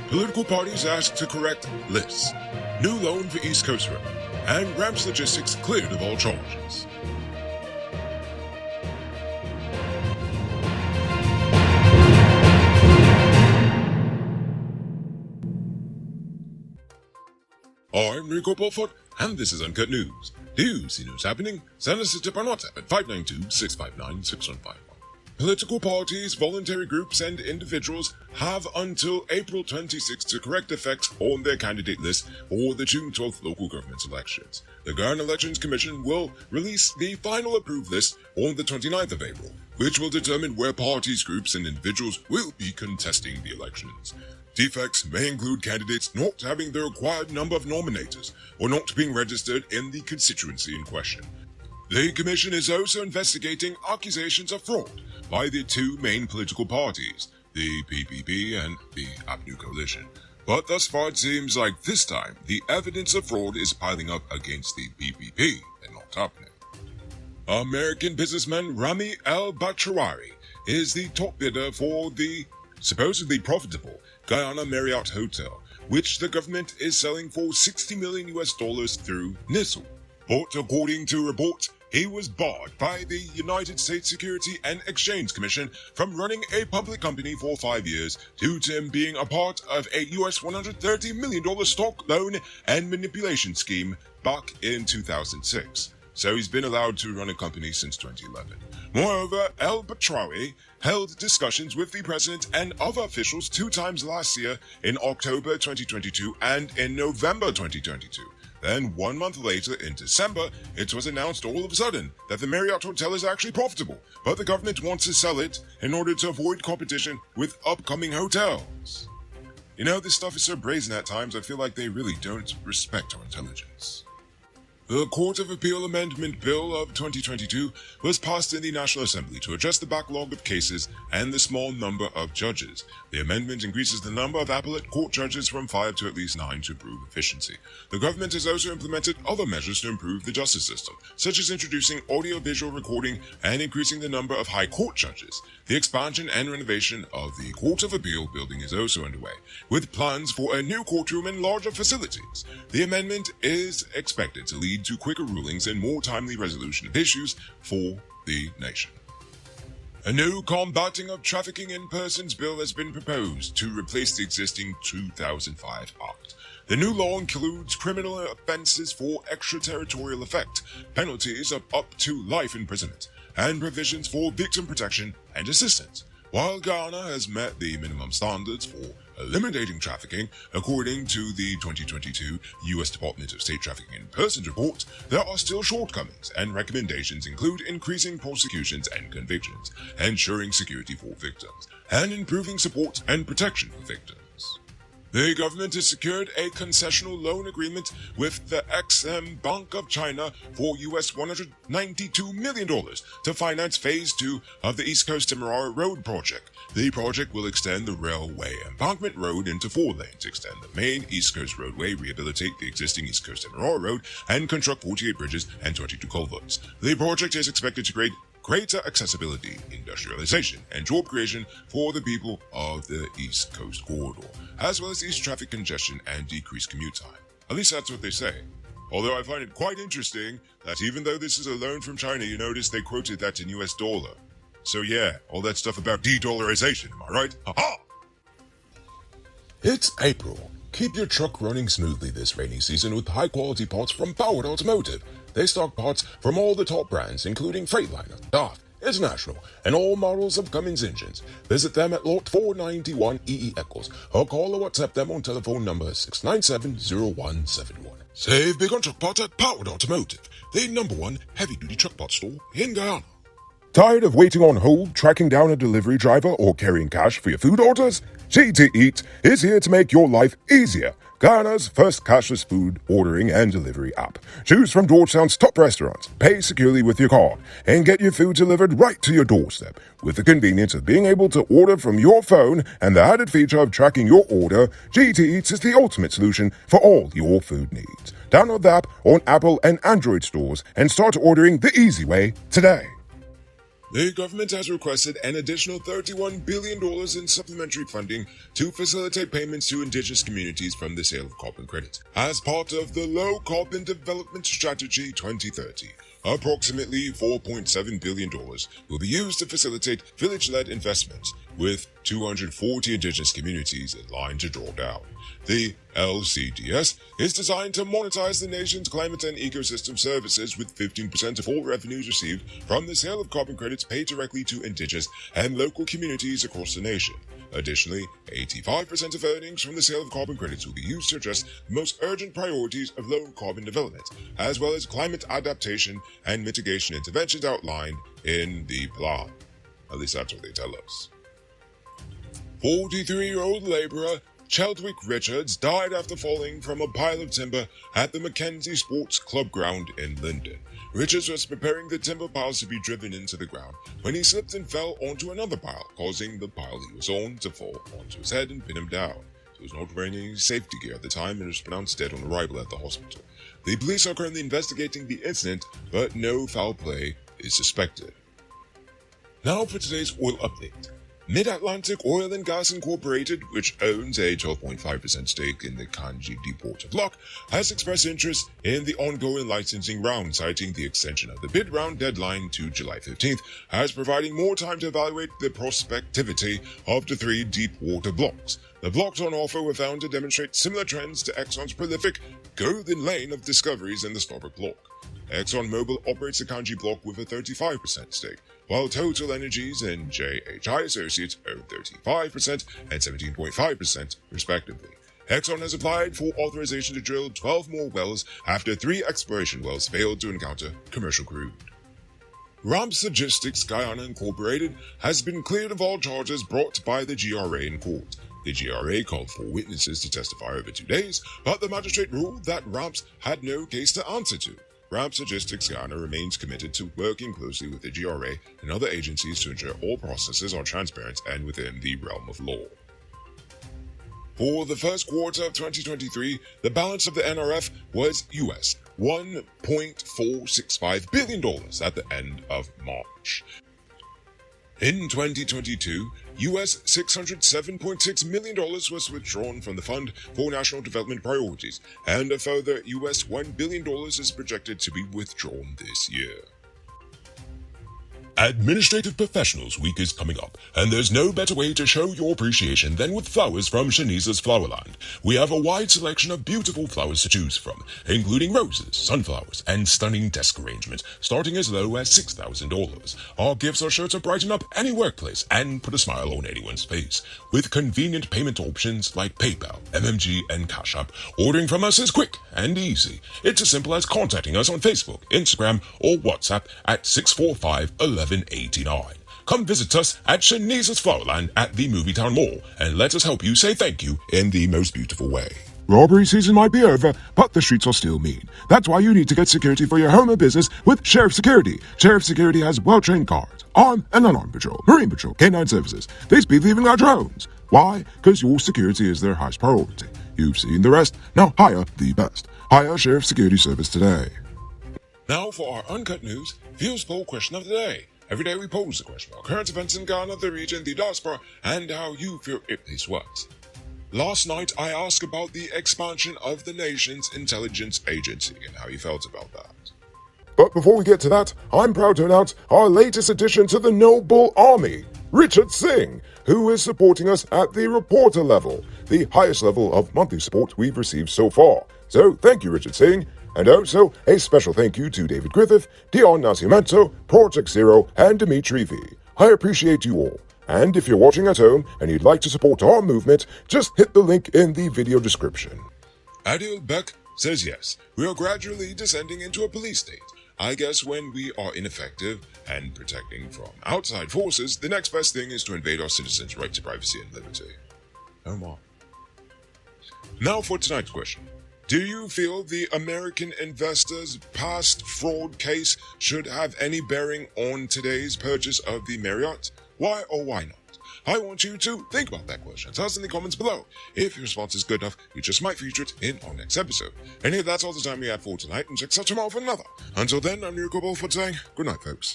Political parties asked to correct lists. New loan for East Coast Road. And Ramps Logistics cleared of all charges. I'm Rico Bolford, and this is Uncut News. Do you see news happening? Send us a tip on WhatsApp at 592-659-6151. Political parties, voluntary groups, and individuals have until April 26 to correct effects on their candidate list for the June 12th local government elections. The Guyana Elections Commission will release the final approved list on the 29th of April, which will determine where parties, groups, and individuals will be contesting the elections. Defects may include candidates not having the required number of nominators or not being registered in the constituency in question. The Commission is also investigating accusations of fraud by the two main political parties, the PPP and the Avenue Coalition. But thus far it seems like this time the evidence of fraud is piling up against the PPP and not happening. American businessman Rami El-Bachawari is the top bidder for the supposedly profitable Guyana Marriott Hotel, which the government is selling for $60 million through NISL. But according to reports, he was barred by the United States Security and Exchange Commission from running a public company for 5 years due to him being a part of a $130 million stock loan and manipulation scheme back in 2006. So he's been allowed to run a company since 2011. Moreover, El-Bachawari held discussions with the president and other officials 2 times last year in October 2022 and in November 2022. Then 1 month later, in December, it was announced all of a sudden that the Marriott Hotel is actually profitable, but the government wants to sell it in order to avoid competition with upcoming hotels. You know, this stuff is so brazen at times, I feel like they really don't respect our intelligence. The Court of Appeal Amendment Bill of 2022 was passed in the National Assembly to address the backlog of cases and the small number of judges. The amendment increases the number of appellate court judges from 5 to at least 9 to improve efficiency. The government has also implemented other measures to improve the justice system, such as introducing audio-visual recording and increasing the number of high court judges. The expansion and renovation of the Court of Appeal building is also underway, with plans for a new courtroom and larger facilities. The amendment is expected to lead to quicker rulings and more timely resolution of issues for the nation. A new Combating of Trafficking in Persons bill has been proposed to replace the existing 2005 Act. The new law includes criminal offenses for extraterritorial effect, penalties of up to life imprisonment, and provisions for victim protection and assistance. While Guyana has met the minimum standards for eliminating trafficking, according to the 2022 U.S. Department of State Trafficking in Persons report, there are still shortcomings, and recommendations include increasing prosecutions and convictions, ensuring security for victims, and improving support and protection for victims. The government has secured a concessional loan agreement with the Exim Bank of China for US $192 million to finance Phase 2 of the East Coast Demerara Road project. The project will extend the railway embankment road into 4 lanes, extend the main East Coast roadway, rehabilitate the existing East Coast Demerara Road, and construct 48 bridges and 22 culverts. The project is expected to create greater accessibility, industrialization, and job creation for the people of the East Coast Corridor, as well as ease traffic congestion and decrease commute time. At least that's what they say. Although I find it quite interesting that even though this is a loan from China, you notice they quoted that in US dollar. So yeah, all that stuff about de-dollarization, am I right? Ha-ha! It's April. Keep your truck running smoothly this rainy season with high-quality parts from Automotive. They stock parts from all the top brands, including Freightliner, DAF, International, and all models of Cummins engines. Visit them at Lot 491 EE Eccles, or call or WhatsApp them on telephone number 697-0171. Save big on truck parts at Powered Automotive, the #1 heavy-duty truck parts store in Guyana. Tired of waiting on hold, tracking down a delivery driver, or carrying cash for your food orders? GTEats is here to make your life easier. Guyana's first cashless food ordering and delivery app. Choose from Georgetown's top restaurants, pay securely with your card, and get your food delivered right to your doorstep. With the convenience of being able to order from your phone and the added feature of tracking your order, GTEats is the ultimate solution for all your food needs. Download the app on Apple and Android stores and start ordering the easy way today. The government has requested an additional $31 billion in supplementary funding to facilitate payments to indigenous communities from the sale of carbon credits as part of the Low Carbon Development Strategy 2030. Approximately $4.7 billion will be used to facilitate village-led investments, with 240 indigenous communities in line to draw down. The LCDS is designed to monetize the nation's climate and ecosystem services, with 15% of all revenues received from the sale of carbon credits paid directly to indigenous and local communities across the nation. Additionally, 85% of earnings from the sale of carbon credits will be used to address the most urgent priorities of low-carbon development, as well as climate adaptation and mitigation interventions outlined in the plan. At least that's what they tell us. 43-year-old laborer Chadwick Richards died after falling from a pile of timber at the Mackenzie Sports Club ground in Linden. Richards was preparing the timber piles to be driven into the ground when he slipped and fell onto another pile, causing the pile he was on to fall onto his head and pin him down. He was not wearing any safety gear at the time and was pronounced dead on arrival at the hospital. The police are currently investigating the incident, but no foul play is suspected. Now for today's oil update. Mid-Atlantic Oil and Gas Incorporated, which owns a 12.5% stake in the Kanji Deepwater block, has expressed interest in the ongoing licensing round, citing the extension of the bid round deadline to July 15th as providing more time to evaluate the prospectivity of the 3 deepwater blocks. The blocks on offer were found to demonstrate similar trends to Exxon's prolific Golden Lane of discoveries in the Starbuck block. ExxonMobil operates the Kanji block with a 35% stake, while Total Energies and JHI Associates own 35% and 17.5% respectively. Exxon has applied for authorization to drill 12 more wells after 3 exploration wells failed to encounter commercial crude. Ramps Logistics Guyana Incorporated has been cleared of all charges brought by the GRA in court. The GRA called for witnesses to testify over 2 days, but the magistrate ruled that Ramps had no case to answer to. Ramps Logistics Ghana remains committed to working closely with the GRA and other agencies to ensure all processes are transparent and within the realm of law. For the first quarter of 2023, the balance of the NRF was US $1.465 billion at the end of March. In 2022, US $607.6 million was withdrawn from the Fund for National Development Priorities, and a further US $1 billion is projected to be withdrawn this year. Administrative Professionals Week is coming up, and there's no better way to show your appreciation than with flowers from Shanice's Flowerland. We have a wide selection of beautiful flowers to choose from, including roses, sunflowers, and stunning desk arrangements, starting as low as $6,000. Our gifts are sure to brighten up any workplace and put a smile on anyone's face. With convenient payment options like PayPal, MMG, and Cash App, ordering from us is quick and easy. It's as simple as contacting us on Facebook, Instagram, or WhatsApp at 645-1189. Come visit us at Shanice's Flowerland at the Movietown Mall and let us help you say thank you in the most beautiful way. Robbery season might be over, but the streets are still mean. That's why you need to get security for your home or business with Sheriff Security. Sheriff Security has well-trained guards, armed and unarmed patrol, marine patrol, canine services. These people even got drones. Why? Because your security is their highest priority. You've seen the rest. Now hire the best. Hire Sheriff Security Service today. Now for our Uncut News Views Poll question of the day. Every day we pose the question about current events in Ghana, the region, the diaspora, and how you feel it this works. Last night I asked about the expansion of the nation's intelligence agency and how you felt about that. But before we get to that, I'm proud to announce our latest addition to the Noble Army, Richard Singh, who is supporting us at the reporter level, the highest level of monthly support we've received so far. So thank you, Richard Singh. And also, a special thank you to David Griffith, Dion Nascimento, Project Zero, and Dimitri V. I appreciate you all. And if you're watching at home and you'd like to support our movement, just hit the link in the video description. Adil Beck says yes, we are gradually descending into a police state. I guess when we are ineffective and protecting from outside forces, the next best thing is to invade our citizens' right to privacy and liberty. Oh my. Now for tonight's question. Do you feel the American investors' past fraud case should have any bearing on today's purchase of the Marriott? Why or why not? I want you to think about that question. Tell us in the comments below. If your response is good enough, we just might feature it in our next episode. And that's all the time we have for tonight, and check out tomorrow for another. Until then, I'm your for saying good night, folks.